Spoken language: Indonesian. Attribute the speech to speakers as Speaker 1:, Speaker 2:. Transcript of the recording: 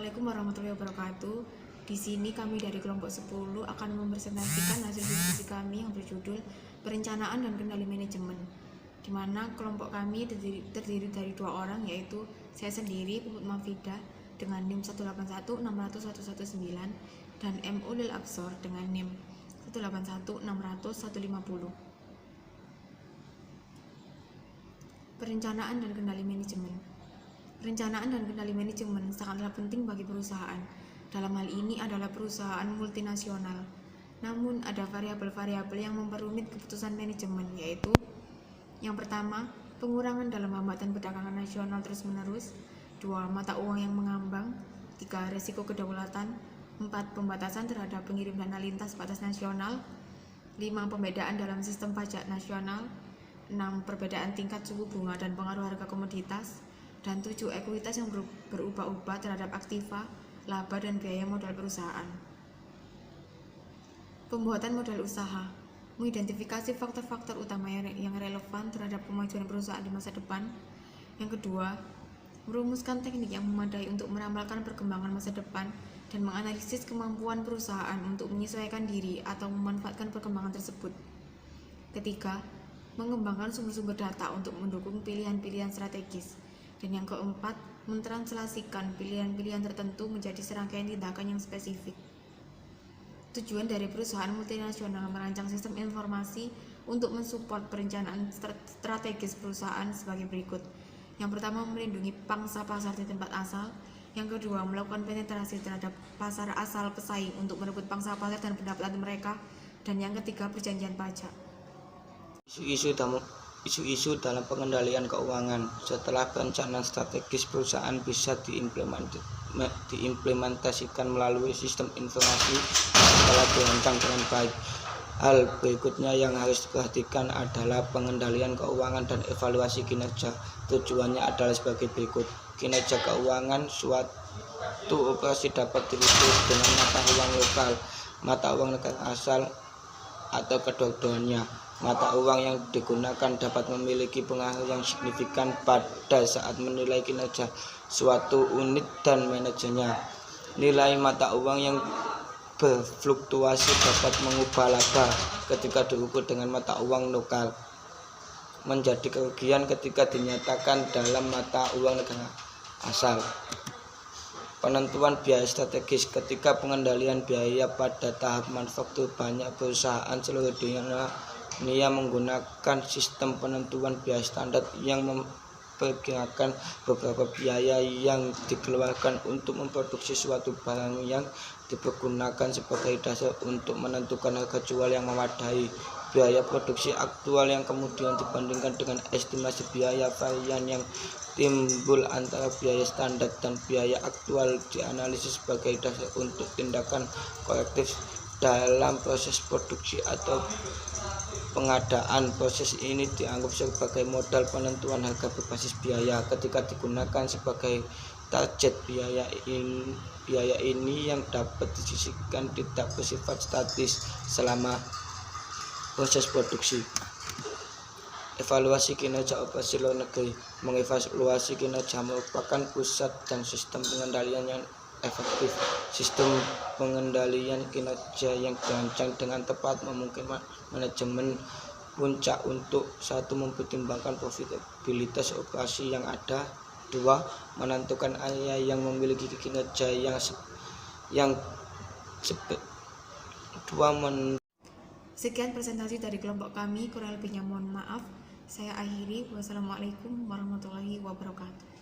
Speaker 1: Assalamualaikum warahmatullahi wabarakatuh. Di sini kami dari kelompok 10 akan mempresentasikan hasil diskusi kami yang berjudul Perencanaan dan Kendali Manajemen, di mana kelompok kami terdiri dari 2 orang, yaitu saya sendiri, Puput Mafida, dengan NIM 181600119 dan M. Ulil Absor dengan NIM 181600150. Perencanaan dan Kendali Manajemen. Perencanaan dan kendali manajemen sangatlah penting bagi perusahaan. Dalam hal ini adalah perusahaan multinasional. Namun ada variabel-variabel yang memperumit keputusan manajemen, yaitu yang pertama, pengurangan dalam hambatan perdagangan nasional terus-menerus. 2. Mata uang yang mengambang. 3. Resiko kedaulatan. 4. Pembatasan terhadap pengirim dana lintas batas nasional. 5. Pembedaan dalam sistem pajak nasional. 6. Perbedaan tingkat suku bunga dan pengaruh harga komoditas. Dan 7. Ekuitas yang berubah-ubah terhadap aktiva, laba, dan biaya modal perusahaan. Pembuatan modal usaha. Mengidentifikasi faktor-faktor utama yang relevan terhadap kemajuan perusahaan di masa depan. Yang kedua, merumuskan teknik yang memadai untuk meramalkan perkembangan masa depan dan menganalisis kemampuan perusahaan untuk menyesuaikan diri atau memanfaatkan perkembangan tersebut. Ketiga, mengembangkan sumber-sumber data untuk mendukung pilihan-pilihan strategis. Dan yang keempat, mentranslasikan pilihan-pilihan tertentu menjadi serangkaian tindakan yang spesifik. Tujuan dari perusahaan multinasional merancang sistem informasi untuk mensupport perencanaan strategis perusahaan sebagai berikut. Yang pertama, melindungi pangsa pasar di tempat asal. Yang kedua, melakukan penetrasi terhadap pasar asal pesaing untuk merebut pangsa pasar dan pendapatan mereka. Dan yang ketiga, perjanjian pajak.
Speaker 2: Isu-isu dalam pengendalian keuangan. Setelah perencanaan strategis perusahaan bisa diimplementasikan melalui sistem informasi setelah dirancang dengan baik. Hal berikutnya yang harus diperhatikan adalah pengendalian keuangan dan evaluasi kinerja. Tujuannya adalah sebagai berikut. Kinerja keuangan. Suatu operasi dapat diukur dengan mata uang lokal, mata uang negara asal, atau kedua-duanya. Mata uang yang digunakan dapat memiliki pengaruh yang signifikan pada saat menilai kinerja suatu unit dan manajernya. Nilai mata uang yang berfluktuasi dapat mengubah laba ketika diukur dengan mata uang lokal menjadi kerugian ketika dinyatakan dalam mata uang negara asal. Penentuan biaya strategis. Ketika pengendalian biaya pada tahap manufaktur, banyak perusahaan seluruh dunia menggunakan sistem penentuan biaya standar yang memperkirakan beberapa biaya yang dikeluarkan untuk memproduksi suatu barang yang dipergunakan sebagai dasar untuk menentukan harga jual yang memadai. Biaya produksi aktual yang kemudian dibandingkan dengan estimasi biaya varian yang timbul antara biaya standar dan biaya aktual dianalisis sebagai dasar untuk tindakan korektif dalam proses produksi atau pengadaan. Proses ini dianggap sebagai modal penentuan harga berbasis biaya. Ketika digunakan sebagai target, biaya ini yang dapat disisihkan tidak bersifat statis selama proses produksi. Evaluasi kinerja operasi luar negeri. Mengevaluasi kinerja merupakan pusat dan sistem pengendalian yang efektif. Sistem pengendalian kinerja yang dirancang dengan tepat memungkinkan manajemen puncak untuk 1. Mempertimbangkan profitabilitas operasi yang ada. 2. Menentukan area yang memiliki kinerja
Speaker 1: Sekian presentasi dari kelompok kami, kurang lebihnya mohon maaf. Saya akhiri. Wassalamualaikum warahmatullahi wabarakatuh.